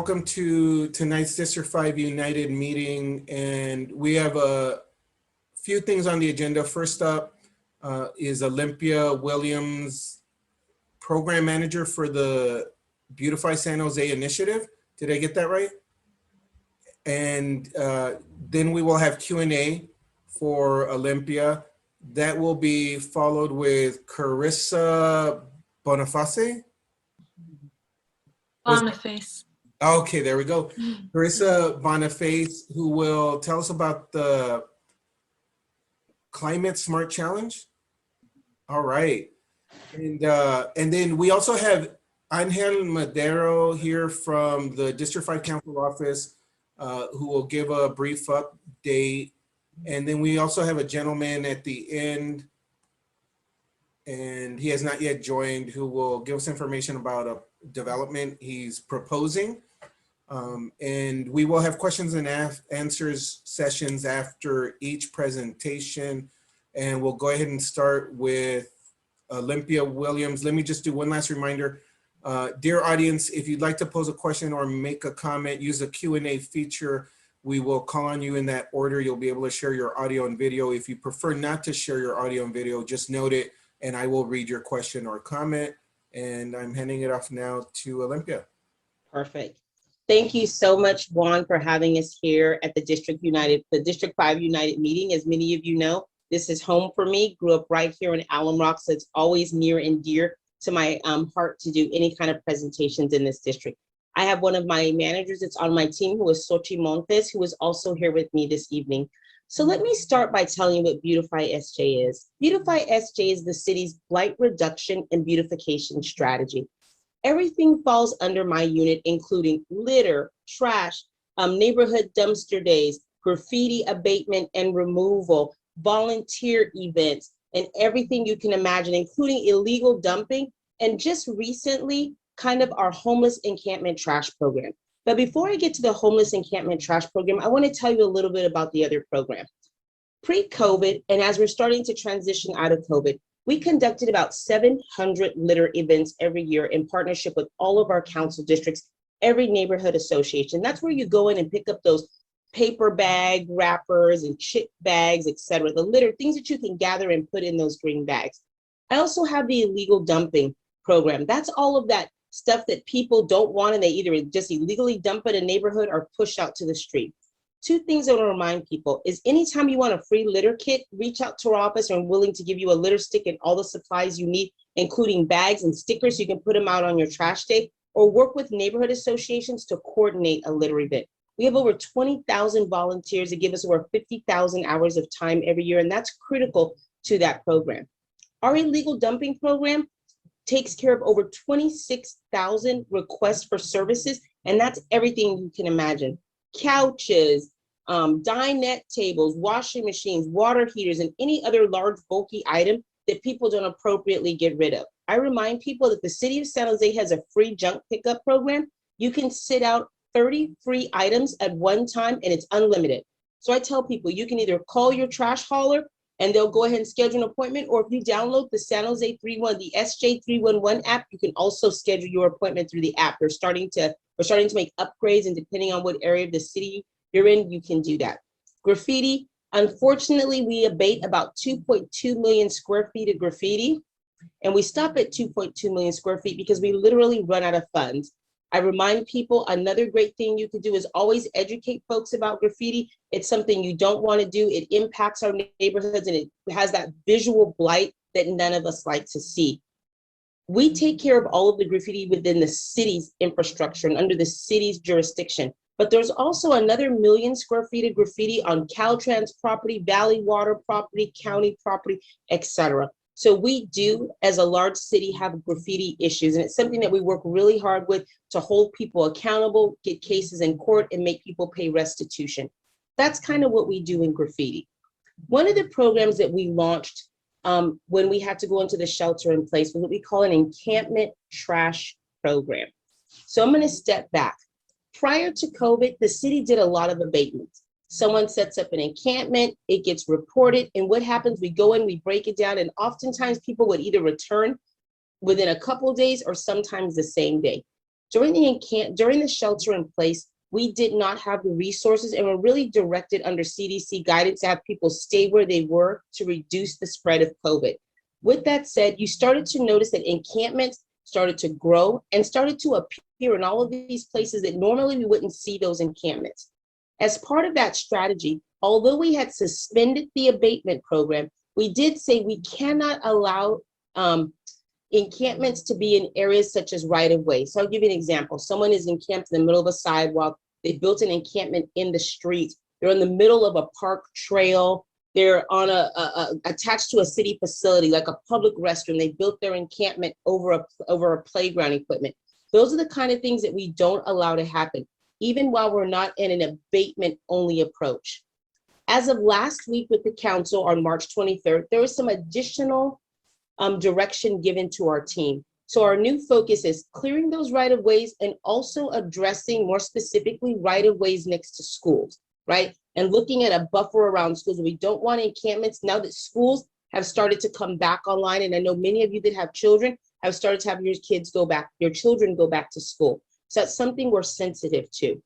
welcome to tonight's District 5 United meeting. And we have a few things on the agenda. First up is Olympia Williams, Program Manager for the Beautify San Jose initiative. Did I get that right? And then we will have Q&A for Olympia. That will be followed with Carissa Boniface. Boniface. Okay, there we go. Carissa Boniface, who will tell us about the Climate Smart Challenge. All right. And then we also have Angel Madero here from the District 5 Council office, who will give a brief update. And then we also have a gentleman at the end, and he has not yet joined, who will give us information about a development he's proposing. And we will have questions and answers sessions after each presentation. And we'll go ahead and start with Olympia Williams. Let me just do one last reminder. Dear audience, if you'd like to pose a question or make a comment, use the Q&A feature. We will call on you in that order. You'll be able to share your audio and video. If you prefer not to share your audio and video, just note it and I will read your question or comment. And I'm handing it off now to Olympia. Perfect. Thank you so much, Juan, for having us here at the District 5 United meeting. As many of you know, this is home for me. Grew up right here in Alum Rock, so it's always near and dear to my heart to do any kind of presentations in this district. I have one of my managers that's on my team, who is Xochitl Montes, who is also here with me this evening. So let me start by telling you what BeautifySJ is. BeautifySJ is the city's blight reduction and beautification strategy. Everything falls under my unit, including litter, trash, neighborhood dumpster days, graffiti abatement and removal, volunteer events, and everything you can imagine, including illegal dumping, and just recently, kind of our homeless encampment trash program. But before I get to the homeless encampment trash program, I want to tell you a little bit about the other program. Pre-COVID, and as we're starting to transition out of COVID, we conducted about 700 litter events every year in partnership with all of our council districts, every neighborhood association. That's where you go in and pick up those paper bag wrappers and chip bags, etc. The litter, things that you can gather and put in those green bags. I also have the illegal dumping program. That's all of that stuff that people don't want, and they either just illegally dump in a neighborhood or push out to the street. Two things I want to remind people is anytime you want a free litter kit, reach out to our office. I'm willing to give you a litter stick and all the supplies you need, including bags and stickers. You can put them out on your trash day, or work with neighborhood associations to coordinate a litter event. We have over 20,000 volunteers that give us over 50,000 hours of time every year, and that's critical to that program. Our illegal dumping program takes care of over 26,000 requests for services, and that's everything you can imagine. Couches, dinette tables, washing machines, water heaters, and any other large bulky item that people don't appropriately get rid of. I remind people that the city of San Jose has a free junk pickup program. You can sit out 30 free items at one time, and it's unlimited. So I tell people you can either call your trash hauler and they'll go ahead and schedule an appointment, or if you download the San Jose the SJ 311 app, you can also schedule your appointment through the app. We're starting to make upgrades, and depending on what area of the city you're in, you can do that. Graffiti, unfortunately, we abate about 2.2 million square feet of graffiti, and we stop at 2.2 million square feet because we literally run out of funds. I remind people another great thing you can do is always educate folks about graffiti. It's something you don't want to do. It impacts our neighborhoods, and it has that visual blight that none of us like to see. We take care of all of the graffiti within the city's infrastructure and under the city's jurisdiction. But there's also another 1 million square feet of graffiti on Caltrans property, Valley Water property, county property, etc. So we do, as a large city, have graffiti issues, and it's something that we work really hard with to hold people accountable, get cases in court, and make people pay restitution. That's kind of what we do in graffiti. One of the programs that we launched when we had to go into the shelter in place was what we call an encampment trash program. So I'm going to step back. Prior to COVID, the city did a lot of abatements. Someone sets up an encampment, it gets reported, and what happens? We go in, we break it down, and oftentimes people would either return within a couple of days or sometimes the same day. During the shelter in place, we did not have the resources and were really directed under CDC guidance to have people stay where they were to reduce the spread of COVID. With that said, you started to notice that encampments started to grow and started to appear in all of these places that normally we wouldn't see those encampments. As part of that strategy, although we had suspended the abatement program, we did say we cannot allow encampments to be in areas such as right-of-way. So I'll give you an example. Someone is encamped in the middle of a sidewalk. They built an encampment in the street. They're in the middle of a park trail. They're on attached to a city facility, like a public restroom. They built their encampment over a playground equipment. Those are the kind of things that we don't allow to happen, even while we're not in an abatement-only approach. As of last week with the council on March 23rd, there was some additional direction given to our team. So our new focus is clearing those right-of-ways and also addressing more specifically right-of-ways next to schools, right? And looking at a buffer around schools. We don't want encampments now that schools have started to come back online. And I know many of you that have children have started to have your children go back to school. So that's something we're sensitive to.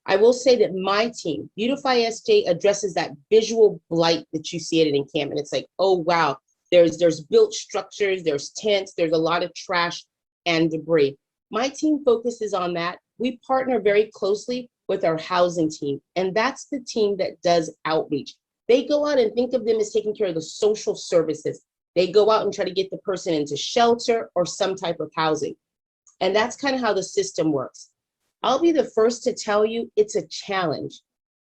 I will say that my team, BeautifySJ, addresses that visual blight that you see at an encampment. It's like, oh, wow. There's built structures, there's tents, there's a lot of trash and debris. My team focuses on that. We partner very closely with our housing team, and that's the team that does outreach. They go out and think of them as taking care of the social services. They go out and try to get the person into shelter or some type of housing. And that's kind of how the system works. I'll be the first to tell you it's a challenge.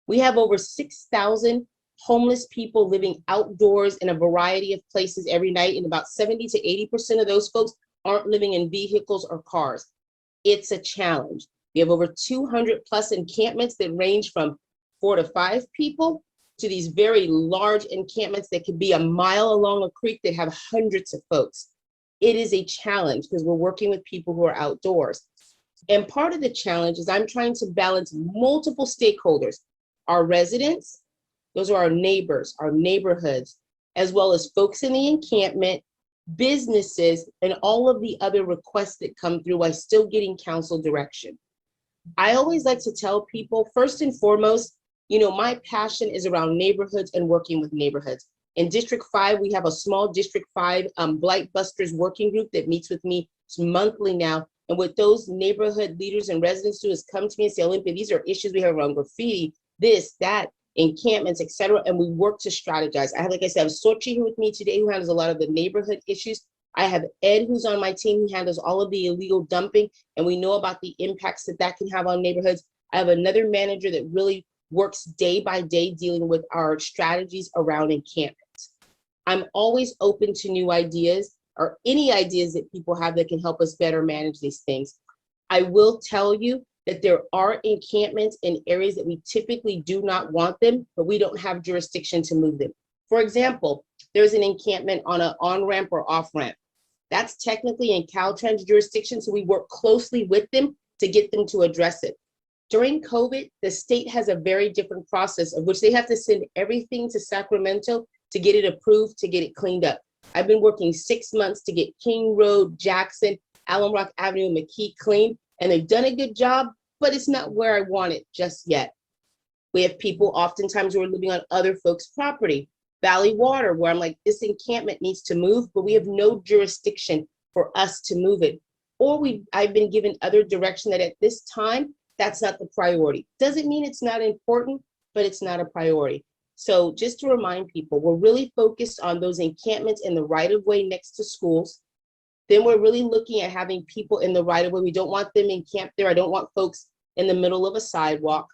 We have over 6,000 homeless people living outdoors in a variety of places every night, and about 70 to 80% of those folks aren't living in vehicles or cars. It's a challenge. We have over 200 plus encampments that range from 4 to 5 people to these very large encampments that could be a mile along a creek that have hundreds of folks. It is a challenge because we're working with people who are outdoors. And part of the challenge is I'm trying to balance multiple stakeholders, our residents, those are our neighbors, our neighborhoods, as well as folks in the encampment, businesses, and all of the other requests that come through while still getting council direction. I always like to tell people, first and foremost, my passion is around neighborhoods and working with neighborhoods. In District 5, we have a small District 5 Blight Busters working group that meets with me monthly now. And what those neighborhood leaders and residents do is come to me and say, Olympia, these are issues we have around graffiti, this, that, encampments, etc. And we work to strategize. I have Sochi here with me today who handles a lot of the neighborhood issues. I have Ed who's on my team who handles all of the illegal dumping, and we know about the impacts that can have on neighborhoods. I have another manager that really works day by day dealing with our strategies around encampments. I'm always open to new ideas or any ideas that people have that can help us better manage these things. I will tell you that there are encampments in areas that we typically do not want them, but we don't have jurisdiction to move them. For example, there's an encampment on an on-ramp or off-ramp. That's technically in Caltrans jurisdiction, so we work closely with them to get them to address it. During COVID, the state has a very different process of which they have to send everything to Sacramento to get it approved, to get it cleaned up. I've been working 6 months to get King Road, Jackson, Allen Rock Avenue, and McKee clean, and they've done a good job, but it's not where I want it just yet. We have people oftentimes who are living on other folks' property. Valley Water, where I'm like, this encampment needs to move, but we have no jurisdiction for us to move it. Or I've been given other direction that at this time, that's not the priority. Doesn't mean it's not important, but it's not a priority. So just to remind people, we're really focused on those encampments in the right-of-way next to schools. Then we're really looking at having people in the right-of-way. We don't want them encamped there. I don't want folks in the middle of a sidewalk.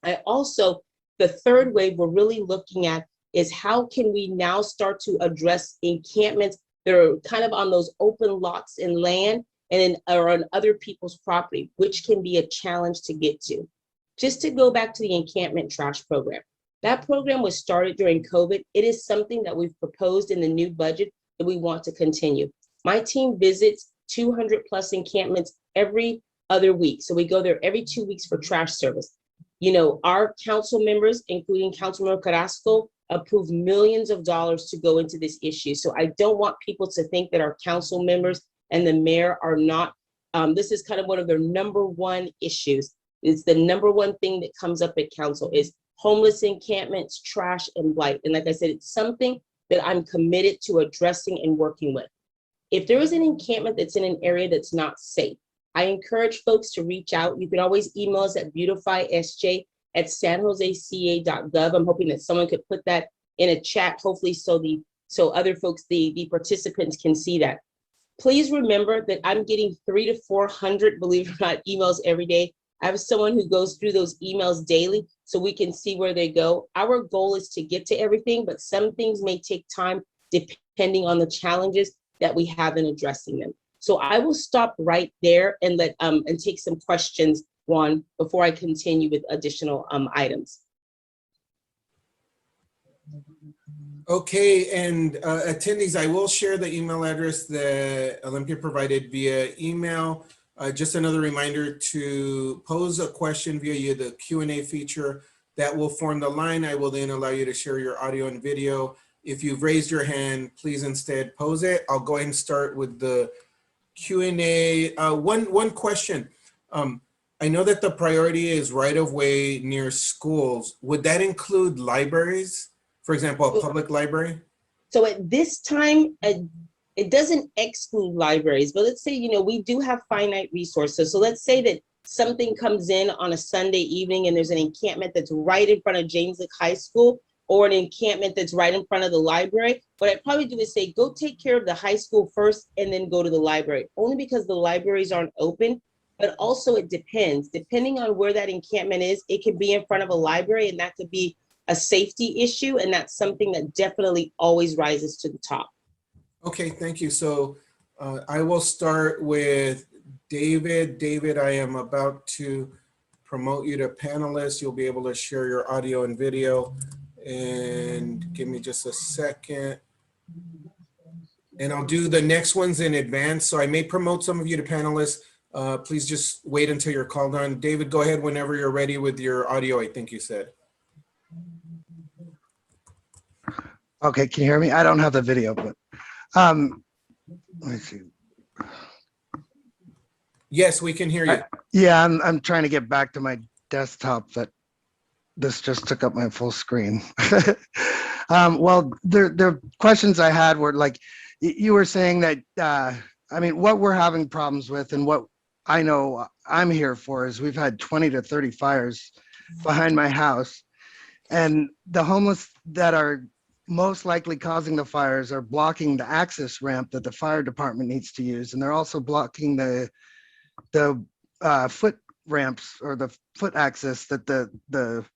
The third wave we're really looking at is how can we now start to address encampments that are kind of on those open lots in land and or on other people's property, which can be a challenge to get to. Just to go back to the encampment trash program. That program was started during COVID. It is something that we've proposed in the new budget that we want to continue. My team visits 200 plus encampments every other week. So we go there every 2 weeks for trash service. Our council members, including Councilmember Carrasco, approved millions of dollars to go into this issue. So I don't want people to think that our council members and the mayor are not This is kind of one of their number one issues. It's the number one thing that comes up at council is homeless encampments, trash, and blight. And like I said, it's something that I'm committed to addressing and working with. If there is an encampment that's in an area that's not safe, I encourage folks to reach out. You can always email us at beautifysj@sanjoseca.gov. I'm hoping that someone could put that in a chat, hopefully so other folks, the participants can see that. Please remember that I'm getting 300 to 400, believe it or not, emails every day. I have someone who goes through those emails daily so we can see where they go. Our goal is to get to everything, but some things may take time depending on the challenges that we have in addressing them. So I will stop right there and and take some questions, Juan, before I continue with additional items. Okay, and attendees, I will share the email address that Olympia provided via email. Just another reminder to pose a question via the Q&A feature that will form the line. I will then allow you to share your audio and video. If you've raised your hand, please instead pose it. I'll go ahead and start with the Q&A. One question. I know that the priority is right of way near schools. Would that include libraries? For example, a public library? So at this time, it doesn't exclude libraries, but let's say, we do have finite resources. So let's say that something comes in on a Sunday evening and there's an encampment that's right in front of James Lick High School, or an encampment that's right in front of the library. What I'd probably do is say, go take care of the high school first and then go to the library, only because the libraries aren't open. But also it depends, depending on where that encampment is, it could be in front of a library and that could be a safety issue. And that's something that definitely always rises to the top. Okay, thank you. So I will start with David. David, I am about to promote you to panelist. You'll be able to share your audio and video. And give me just a second. And I'll do the next ones in advance. So I may promote some of you to panelists. Please just wait until you're called on. David, go ahead whenever you're ready with your audio, I think you said. Okay, can you hear me? I don't have the video, but let me see. Yes, we can hear you. Yeah, I'm trying to get back to my desktop. That this just took up my full screen. Well, the questions I had were like, you were saying that, I mean, what we're having problems with and what I know I'm here for is we've had 20 to 30 fires behind my house, and the homeless that are most likely causing the fires are blocking the access ramp that the fire department needs to use, and they're also blocking the foot ramps or the foot access that the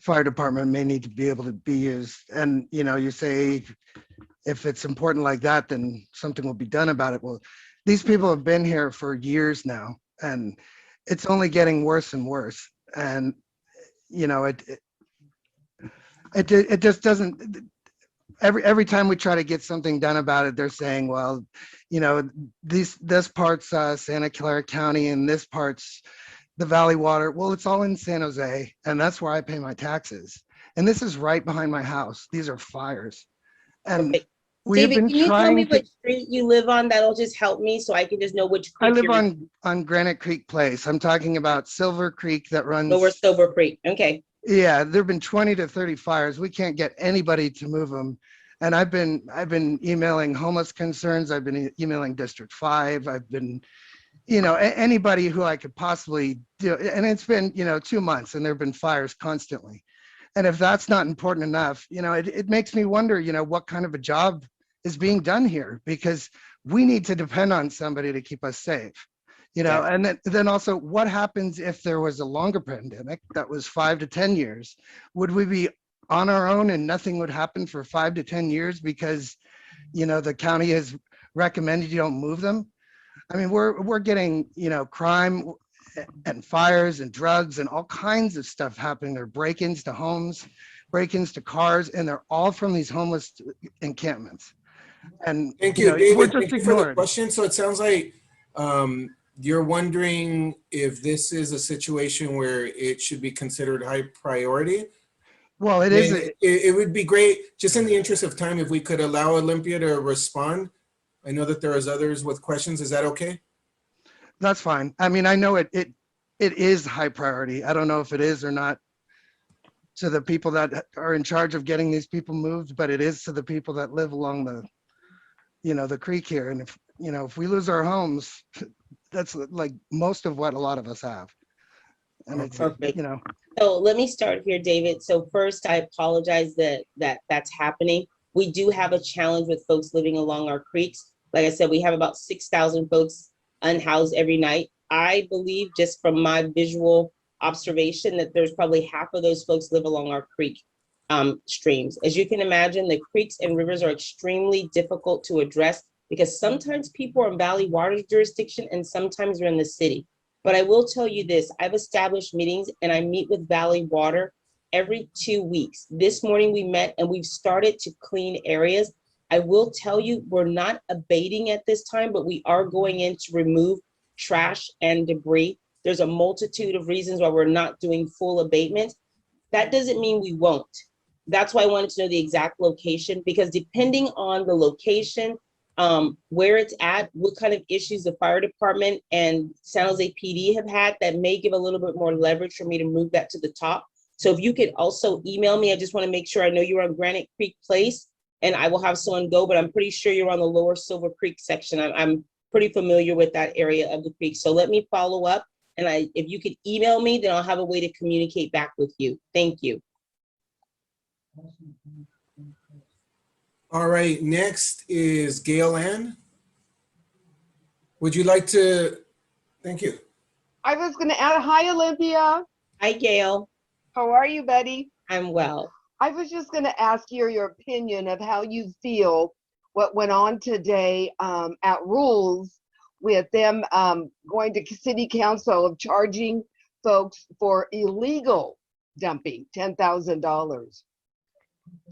fire department may need to be able to be used. And you say if it's important like that, then something will be done about it. Well, these people have been here for years now, and it's only getting worse and worse. And it just doesn't. Every time we try to get something done about it, they're saying, well, this part's Santa Clara County and this part's the Valley Water. Well, it's all in San Jose, and that's where I pay my taxes. And this is right behind my house. These are fires. And Okay. we have David, been can you tell me trying to. which street you live on? That'll just help me so I can just know which I creek live you're on Granite Creek Place. I'm talking about Silver Creek that runs. Lower Silver Creek. Okay. Yeah, there've been 20 to 30 fires. We can't get anybody to move them. And I've been emailing homeless concerns. I've been emailing District 5. I've been, anybody who I could possibly do. And it's been, 2 months and there've been fires constantly. And if that's not important enough, it makes me wonder, what kind of a job is being done here, because we need to depend on somebody to keep us safe. Yeah. And then also what happens if there was a longer pandemic that was 5 to 10 years? Would we be on our own and nothing would happen for 5 to 10 years because, the county has recommended you don't move them? I mean, we're getting, crime and fires and drugs and all kinds of stuff happening. There are break-ins to homes, break-ins to cars, and they're all from these homeless encampments. And Thank you, David. we're just Thank you for the ignored. question. So it sounds like you're wondering if this is a situation where it should be considered high priority. Well, it And is. it would be great, just in the interest of time, if we could allow Olympia to respond. I know that there is others with questions. Is that okay? That's fine. I mean, I know it is high priority. I don't know if it is or not to the people that are in charge of getting these people moved, but it is to the people that live along the, the creek here. And if we lose our homes, that's like most of what a lot of us have. And it's, Perfect. So let me start here, David. So first, I apologize that's happening. We do have a challenge with folks living along our creeks. Like I said, we have about 6,000 folks unhoused every night. I believe, just from my visual observation, that there's probably half of those folks live along our creek streams. As you can imagine, the creeks and rivers are extremely difficult to address because sometimes people are in Valley Water jurisdiction and sometimes they're in the city. But I will tell you this, I've established meetings and I meet with Valley Water every 2 weeks. This morning we met and we've started to clean areas. I will tell you, we're not abating at this time, but we are going in to remove trash and debris. There's a multitude of reasons why we're not doing full abatement. That doesn't mean we won't. That's why I wanted to know the exact location, because depending on the location, where it's at, what kind of issues the fire department and San Jose PD have had, that may give a little bit more leverage for me to move that to the top. So if you could also email me, I just want to make sure I know you're on Granite Creek Place and I will have someone go, but I'm pretty sure you're on the lower Silver Creek section. I'm pretty familiar with that area of the creek. So let me follow up, and if you could email me, then I'll have a way to communicate back with you. Thank you. All right, next is Gail Ann. Would you like to, thank you. I was going to add, hi, Olympia. Hi, Gail. How are you, buddy? I'm well. I was just going to ask you your opinion of how you feel what went on today at Rules with them going to city council of charging folks for illegal dumping, $10,000.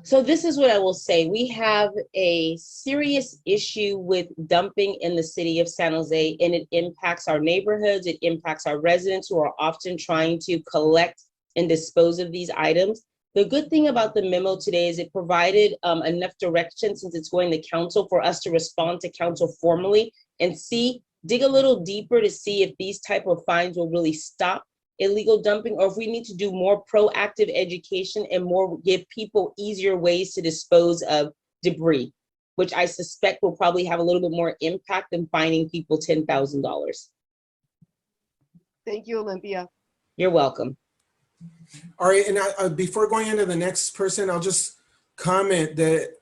So this is what I will say. We have a serious issue with dumping in the city of San Jose, and it impacts our neighborhoods. It impacts our residents who are often trying to collect and dispose of these items. The good thing about the memo today is it provided enough direction, since it's going to council, for us to respond to council formally and dig a little deeper to see if these type of fines will really stop illegal dumping, or if we need to do more proactive education and give people easier ways to dispose of debris, which I suspect will probably have a little bit more impact than fining people $10,000. Thank you, Olympia. You're welcome. All right, and before going into the next person, I'll just comment that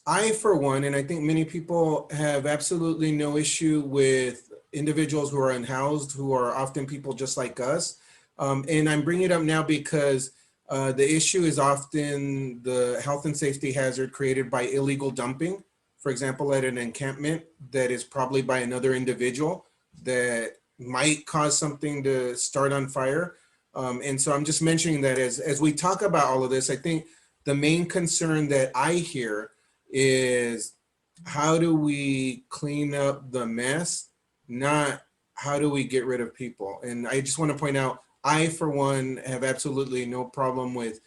I, for one, and I think many people, have absolutely no issue with individuals who are unhoused, who are often people just like us. And I'm bringing it up now because the issue is often the health and safety hazard created by illegal dumping. For example, at an encampment that is probably by another individual that might cause something to start on fire. And so I'm just mentioning that as we talk about all of this, I think the main concern that I hear is, how do we clean up the mess, not how do we get rid of people? And I just want to point out, I, for one, have absolutely no problem with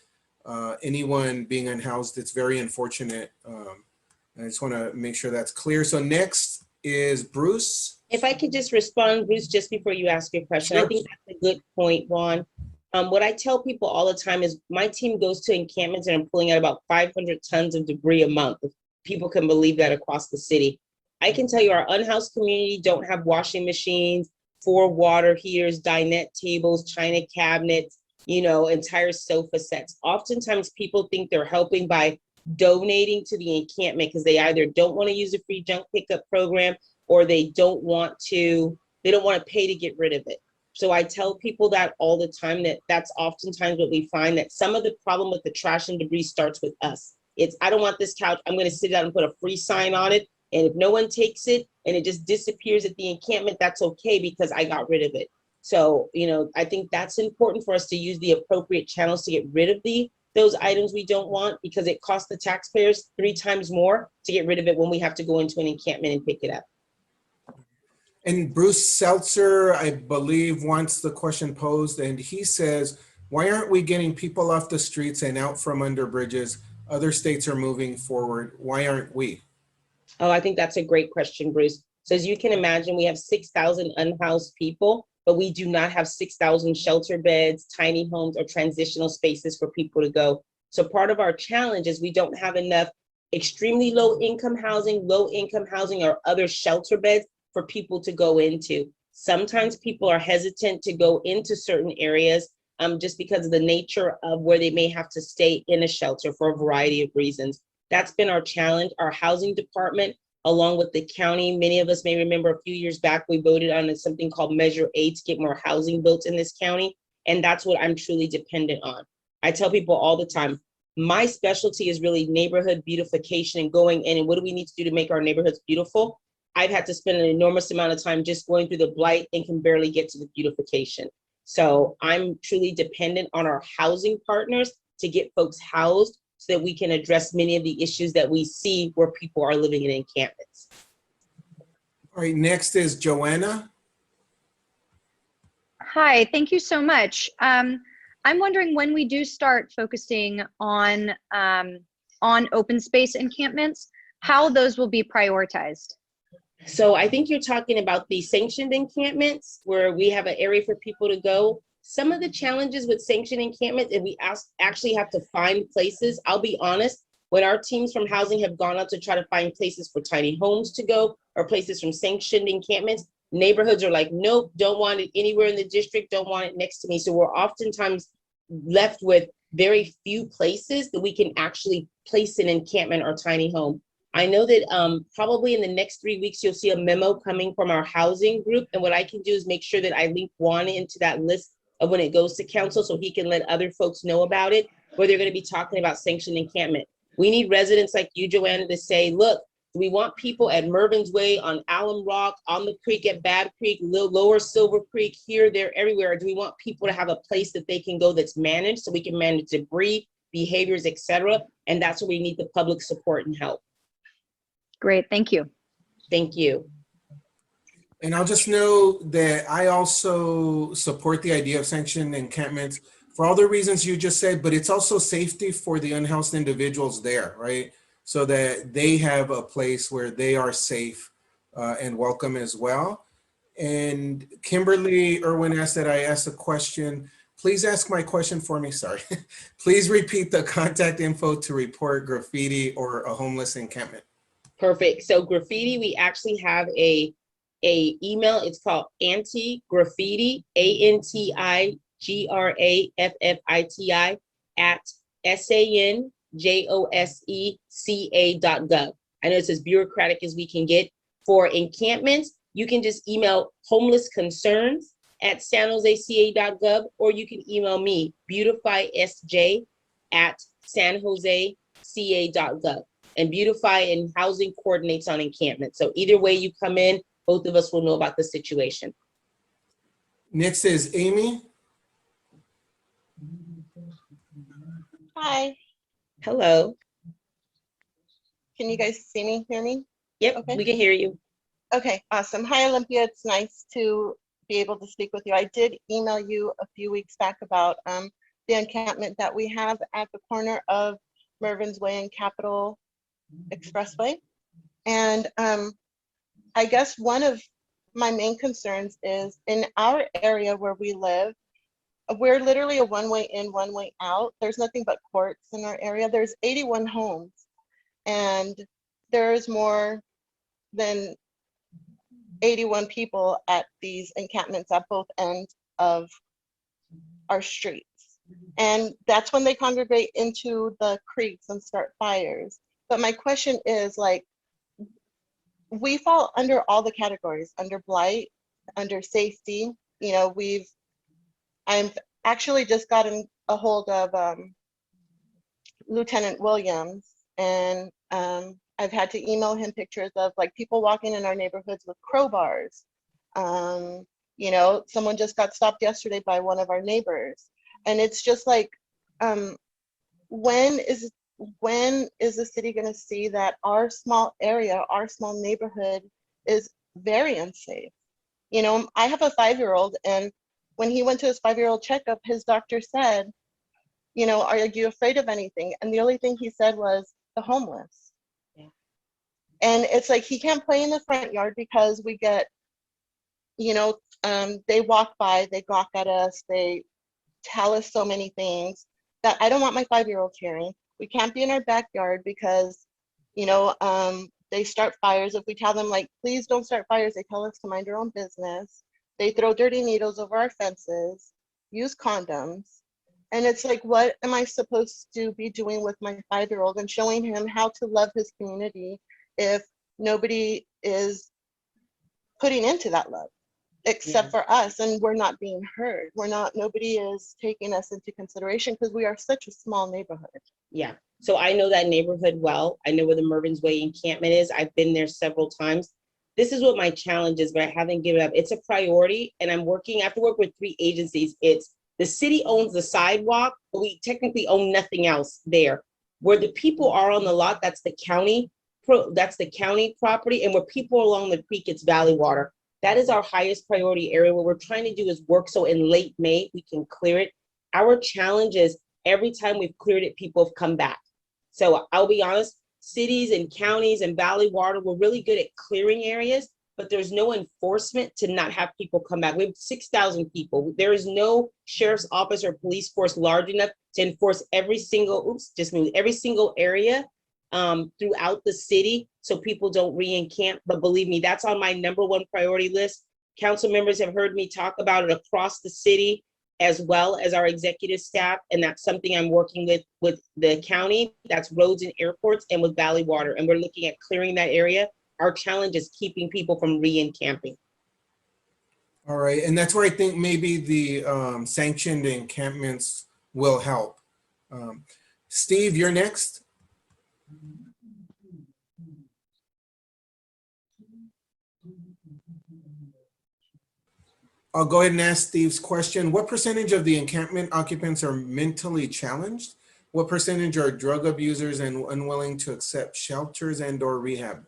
anyone being unhoused. It's very unfortunate. I just want to make sure that's clear. So next is Bruce. If I could just respond, Bruce, just before you ask your question. Sure. I think that's a good point, Juan. What I tell people all the time is my team goes to encampments and I'm pulling out about 500 tons of debris a month. If people can believe that, across the city. I can tell you our unhoused community don't have washing machines, 4 water heaters, dinette tables, china cabinets, entire sofa sets. Oftentimes people think they're helping by donating to the encampment because they either don't want to use a free junk pickup program, or they don't want to pay to get rid of it. So I tell people that all the time, that's oftentimes what we find, that some of the problem with the trash and debris starts with us. It's, I don't want this couch, I'm going to sit down and put a free sign on it. And if no one takes it and it just disappears at the encampment, that's okay because I got rid of it. So, I think that's important for us to use the appropriate channels to get rid of those items we don't want, because it costs the taxpayers 3 times more to get rid of it when we have to go into an encampment and pick it up. And Bruce Seltzer, I believe, wants the question posed, and he says, why aren't we getting people off the streets and out from under bridges? Other states are moving forward. Why aren't we? Oh, I think that's a great question, Bruce. So as you can imagine, we have 6,000 unhoused people, but we do not have 6,000 shelter beds, tiny homes, or transitional spaces for people to go. So part of our challenge is we don't have enough extremely low income housing, or other shelter beds for people to go into. Sometimes people are hesitant to go into certain areas just because of the nature of where they may have to stay in a shelter for a variety of reasons. That's been our challenge. Our housing department, along with the county, many of us may remember a few years back, we voted on something called Measure A to get more housing built in this county. And that's what I'm truly dependent on. I tell people all the time, my specialty is really neighborhood beautification and going in and what do we need to do to make our neighborhoods beautiful? I've had to spend an enormous amount of time just going through the blight and can barely get to the beautification. So I'm truly dependent on our housing partners to get folks housed so that we can address many of the issues that we see where people are living in encampments. All right, next is Joanna. Hi, thank you so much. I'm wondering when we do start focusing on open space encampments, how those will be prioritized. So I think you're talking about the sanctioned encampments where we have an area for people to go. Some of the challenges with sanctioned encampments, if we actually have to find places, I'll be honest, when our teams from housing have gone out to try to find places for tiny homes to go or places from sanctioned encampments, neighborhoods are like, nope, don't want it anywhere in the district, don't want it next to me. So we're oftentimes left with very few places that we can actually place an encampment or tiny home. I know that probably in the next 3 weeks, you'll see a memo coming from our housing group. And what I can do is make sure that I link Juan into that list of when it goes to council so he can let other folks know about it, where they're going to be talking about sanctioned encampment. We need residents like you, Joanna, to say, look, we want people at Mervin's Way, on Alum Rock, on the creek at Bad Creek, Lower Silver Creek, here, there, everywhere. Do we want people to have a place that they can go that's managed so we can manage debris, behaviors, etc.? And that's where we need the public support and help. Great, thank you. Thank you. And I'll just know that I also support the idea of sanctioned encampments for all the reasons you just said, but it's also safety for the unhoused individuals there, right? So that they have a place where they are safe and welcome as well. And Kimberly Irwin asked that I ask a question. Please ask my question for me, sorry. Please repeat the contact info to report graffiti or a homeless encampment. Perfect. So graffiti, we actually have a email. It's called anti-graffiti, ANTIGRAFFITI @sanjoseca.gov. I know it's as bureaucratic as we can get. For encampments, you can just email homelessconcerns@sanjoseca.gov, or you can email me, BeautifySJ@sanjoseca.gov. And Beautify and housing coordinates on encampment. So either way you come in, both of us will know about the situation. Next is Amy. Hi, Hello. can you guys see me, hear me? Yep, Okay. we can hear you. Okay, awesome. Hi, Olympia. It's nice to be able to speak with you. I did email you a few weeks back about the encampment that we have at the corner of Mervin's Way and Capitol Expressway. And I guess one of my main concerns is in our area where we live, we're literally a one-way in, one-way out. There's nothing but courts in our area. There's 81 homes, and there's more than 81 people at these encampments at both ends of our streets. And that's when they congregate into the creeks and start fires. But my question is, like, we fall under all the categories, under blight, under safety. You know, I've actually just gotten a hold of Lieutenant Williams, and I've had to email him pictures of like people walking in our neighborhoods with crowbars. You know, someone just got stopped yesterday by one of our neighbors. And it's just like, when is the city going to see that our small area, our small neighborhood is very unsafe? You know, I have a 5-year-old, and when he went to his 5-year-old checkup, his doctor said, you know, are you afraid of anything? And the only thing he said was the homeless. Yeah. And it's like he can't play in the front yard because we get, they walk by, they gawk at us, they tell us so many things that I don't want my 5-year-old hearing. We can't be in our backyard because, they start fires. If we tell them, like, please don't start fires, they tell us to mind our own business. They throw dirty needles over our fences, use condoms. And it's like, what am I supposed to be doing with my 5-year-old and showing him how to love his community if nobody is putting into that love except for us, and we're not being heard. Nobody is taking us into consideration because we are such a small neighborhood. Yeah. So I know that neighborhood well. I know where the Mervyn's Way encampment is. I've been there several times. This is what my challenge is, but I haven't given up. It's a priority, and I have to work with 3 agencies. It's the city owns the sidewalk, but we technically own nothing else there. Where the people are on the lot, that's the county property, and where people are along the creek, it's valley water. That is our highest priority area. What we're trying to do is work so in late May, we can clear it. Our challenge is every time we've cleared it, people have come back. So I'll be honest, cities and counties and valley water, we're really good at clearing areas, but there's no enforcement to not have people come back. We have 6,000 people. There is no sheriff's office or police force large enough to enforce every single area throughout the city so people don't re-encamp. But believe me, that's on my #1 priority list. Council members have heard me talk about it across the city, as well as our executive staff. And that's something I'm working with the county, that's roads and airports, and with valley water. And we're looking at clearing that area. Our challenge is keeping people from re-encamping. All right, and that's where I think maybe the sanctioned encampments will help. Steve, you're next. I'll go ahead and ask Steve's question. What percentage of the encampment occupants are mentally challenged? What percentage are drug abusers and unwilling to accept shelters and/or rehab?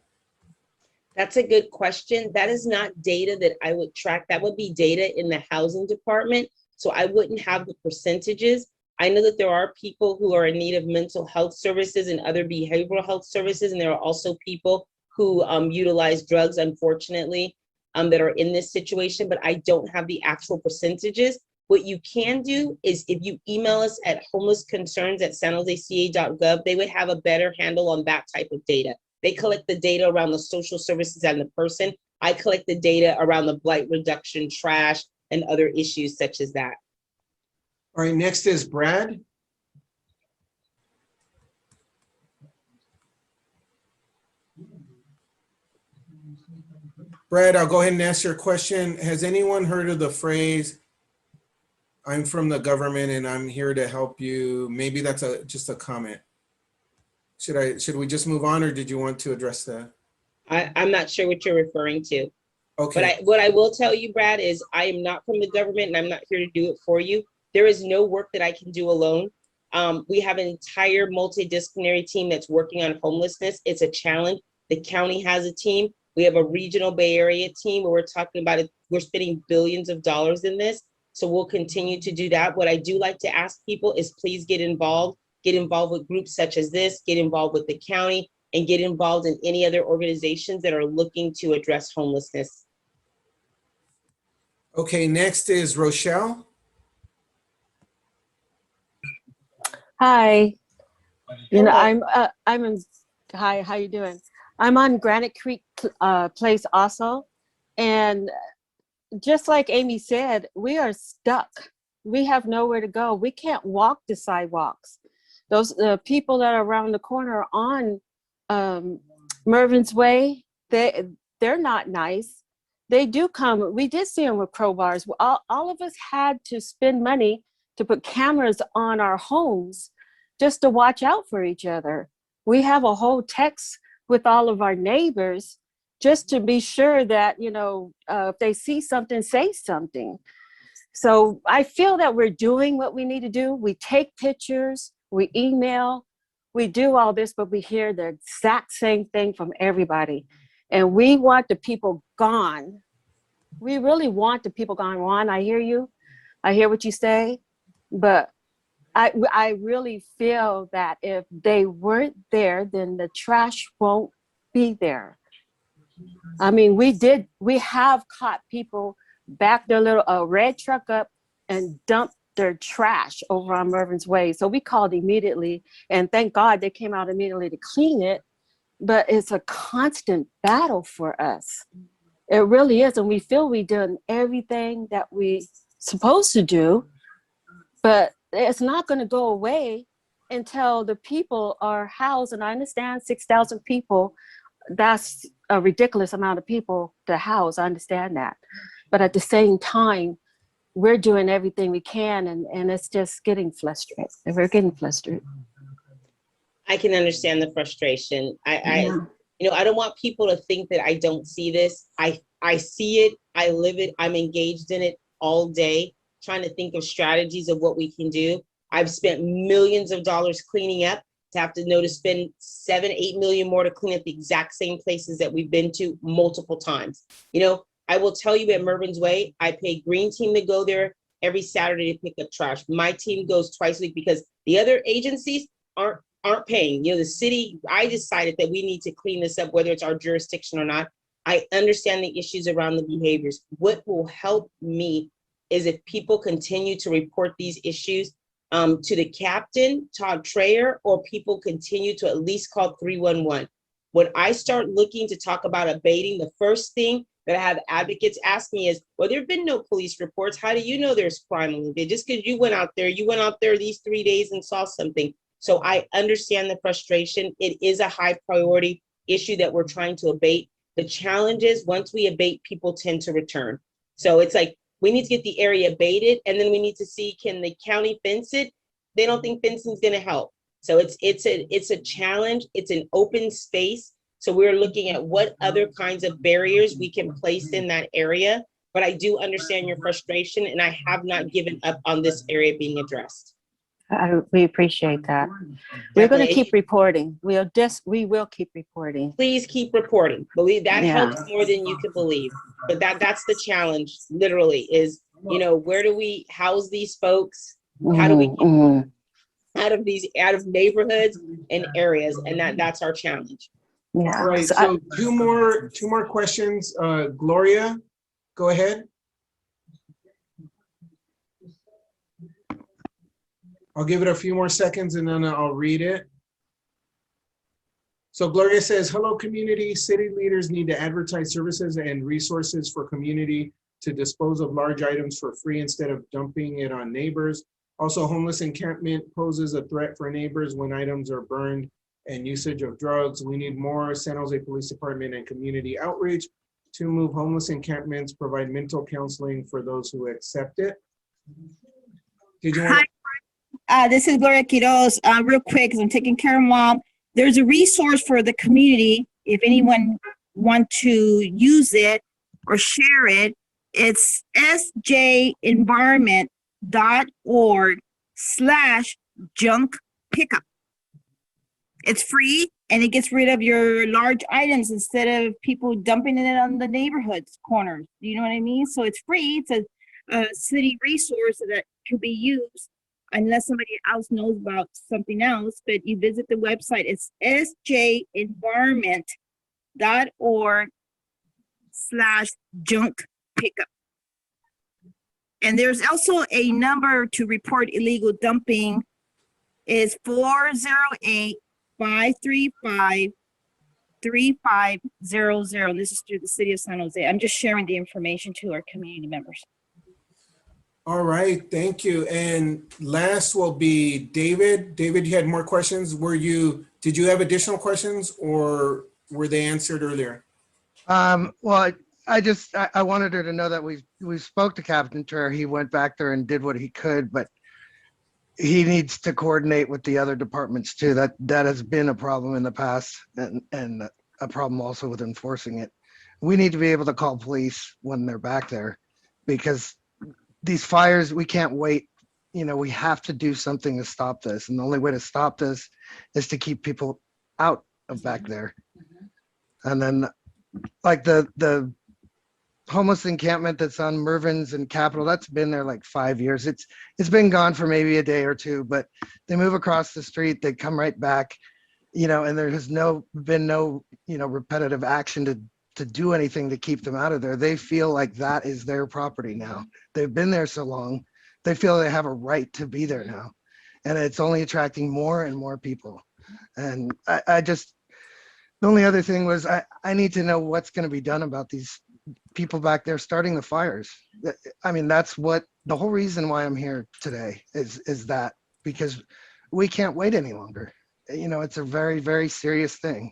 That's a good question. That is not data that I would track. That would be data in the housing department. So I wouldn't have the percentages. I know that there are people who are in need of mental health services and other behavioral health services. And there are also people who utilize drugs, unfortunately, that are in this situation, but I don't have the actual percentages. What you can do is if you email us at homelessconcerns@sanjoseca.gov, they would have a better handle on that type of data. They collect the data around the social services and the person. I collect the data around the blight reduction, trash, and other issues such as that. All right, next is Brad. Brad, I'll go ahead and ask your question. Has anyone heard of the phrase, "I'm from the government and I'm here to help you"? Maybe that's just a comment. Should we just move on, or did you want to address that? I'm not sure what you're referring to. Okay. But what I will tell you, Brad, is I am not from the government and I'm not here to do it for you. There is no work that I can do alone. We have an entire multidisciplinary team that's working on homelessness. It's a challenge. The county has a team. We have a regional Bay Area team where we're talking about it. We're spending billions of dollars in this. So we'll continue to do that. What I do like to ask people is please get involved with groups such as this, get involved with the county, and get involved in any other organizations that are looking to address homelessness. Okay, next is Rochelle. Hi. You know, Hello. I'm in, hi, how you doing? I'm on Granite Creek Place also. And just like Amy said, we are stuck. We have nowhere to go. We can't walk the sidewalks. Those people that are around the corner on Mervyn's Way, they're not nice. They do come. We did see them with crowbars. All of us had to spend money to put cameras on our homes just to watch out for each other. We have a whole text with all of our neighbors just to be sure that, you know, if they see something, say something. So I feel that we're doing what we need to do. We take pictures, we email, we do all this, but we hear the exact same thing from everybody. And we want the people gone. We really want the people gone. Juan, I hear you. I hear what you say. But I really feel that if they weren't there, then the trash won't be there. I mean, we have caught people back their little red truck up and dump their trash over on Mervin's Way. So we called immediately, and thank God they came out immediately to clean it. But it's a constant battle for us. It really is. And we feel we've done everything that we supposed to do, but it's not going to go away until the people are housed. And I understand 6,000 people, that's a ridiculous amount of people to house. I understand that. But at the same time, we're doing everything we can, and it's just getting frustrated. We're getting frustrated. I can understand the frustration. Yeah. I don't want people to think that I don't see this. I see it, I live it, I'm engaged in it all day, trying to think of strategies of what we can do. I've spent millions of dollars cleaning up to spend 7-8 million more to clean up the exact same places that we've been to multiple times. I will tell you, at Mervin's Way, I pay Green Team to go there every Saturday to pick up trash. My team goes twice a week because the other agencies aren't paying. The city, I decided that we need to clean this up, whether it's our jurisdiction or not. I understand the issues around the behaviors. What will help me is if people continue to report these issues to the captain, Todd Trayer, or people continue to at least call 311. When I start looking to talk about abating, the first thing that I have advocates ask me is, well, there have been no police reports. How do you know there's crime in Olympia? Just because you went out there these 3 days and saw something. So I understand the frustration. It is a high priority issue that we're trying to abate. The challenge is once we abate, people tend to return. So it's like, we need to get the area abated, and then we need to see, can the county fence it? They don't think fencing is going to help. So it's a challenge. It's an open space. So we're looking at what other kinds of barriers we can place in that area. But I do understand your frustration, and I have not given up on this area being addressed. We appreciate that. We're going to Definitely. keep reporting. We will keep reporting. Please keep reporting. Believe that Yeah. helps more than you can believe. But that's the challenge, literally, is, where do we house these folks? How do we get Mhm. out of neighborhoods and areas? And that's our challenge. Yeah. All right, so two more questions. Gloria, go ahead. I'll give it a few more seconds and then I'll read it. So Gloria says, hello community, city leaders need to advertise services and resources for community to dispose of large items for free instead of dumping it on neighbors. Also, homeless encampment poses a threat for neighbors when items are burned and usage of drugs. We need more San Jose Police Department and community outreach to move homeless encampments, provide mental counseling for those who accept it. Did you want Hi, this is Gloria Quiroz. Real quick, because I'm taking care of mom. There's a resource for the community. If anyone want to use it or share it, it's sjenvironment.org/junk pickup. It's free and it gets rid of your large items instead of people dumping it on the neighborhoods corners. You know what I mean? So it's free. It's a city resource that could be used unless somebody else knows about something else. But you visit the website. It's sjenvironment.org/junk pickup. And there's also a number to report illegal dumping. Is 408-535-3500. This is through the city of San Jose. I'm just sharing the information to our community members. All right, thank you. And last will be David. David, you had more questions. Did you have additional questions or were they answered earlier? Well, I wanted her to know that we spoke to Captain Trayer. He went back there and did what he could, but he needs to coordinate with the other departments too. That has been a problem in the past and a problem also with enforcing it. We need to be able to call police when they're back there because these fires, we can't wait. We have to do something to stop this. And the only way to stop this is to keep people out of back there. And then like the homeless encampment that's on Mervin's and Capitol, that's been there like 5 years. It's been gone for maybe a day or two, but they move across the street, they come right back. and there has been no, repetitive action to do anything to keep them out of there. They feel like that is their property now. They've been there so long, they feel they have a right to be there now. And it's only attracting more and more people. And the only other thing was I need to know what's going to be done about these people back there starting the fires. I mean, that's what the whole reason why I'm here today is that, because we can't wait any longer. It's a very, very serious thing.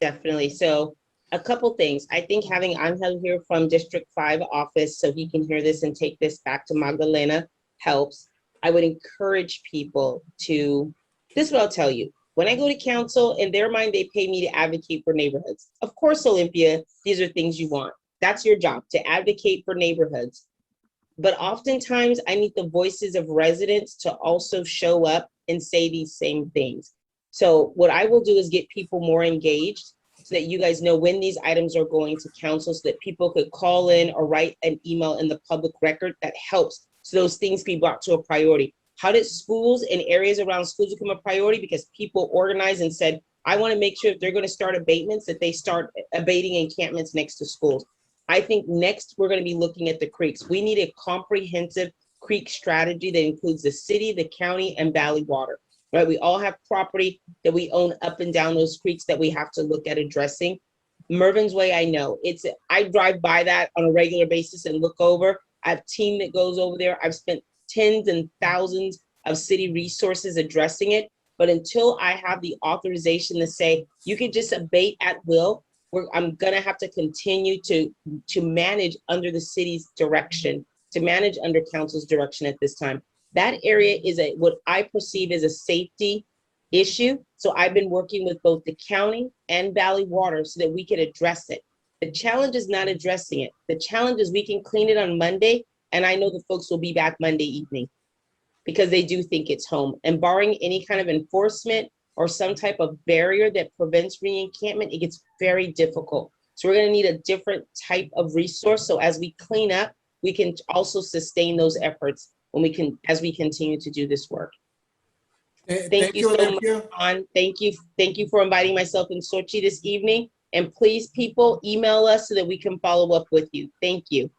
Definitely. So a couple things. I think having Angel here from District 5 office so he can hear this and take this back to Magdalena helps. I would encourage people this is what I'll tell you. When I go to council, in their mind, they pay me to advocate for neighborhoods. Of course, Olympia, these are things you want. That's your job, to advocate for neighborhoods. But oftentimes I need the voices of residents to also show up and say these same things. So what I will do is get people more engaged so that you guys know when these items are going to council, so that people could call in or write an email in the public record that helps so those things be brought to a priority. How did schools and areas around schools become a priority? Because people organized and said, I want to make sure if they're going to start abatements, that they start abating encampments next to schools. I think next we're going to be looking at the creeks. We need a comprehensive creek strategy that includes the city, the county, and Valley Water. Right? We all have property that we own up and down those creeks that we have to look at addressing. Mervin's Way, I know I drive by that on a regular basis and look over. I have a team that goes over there. I've spent tens and thousands of city resources addressing it. But until I have the authorization to say, you can just abate at will, I'm gonna have to continue to manage under the city's direction, to manage under council's direction at this time. That area is what I perceive as a safety issue. So I've been working with both the county and Valley Water so that we can address it. The challenge is not addressing it. The challenge is we can clean it on Monday, and I know the folks will be back Monday evening because they do think it's home. And barring any kind of enforcement or some type of barrier that prevents re-encampment, it gets very difficult. So we're gonna need a different type of resource. So as we clean up, we can also sustain those efforts as we continue to do this work. Thank you so Olympia. much, Juan. Thank you for inviting myself and Sochi this evening. And please, people, email us so that we can follow up with you. Thank you.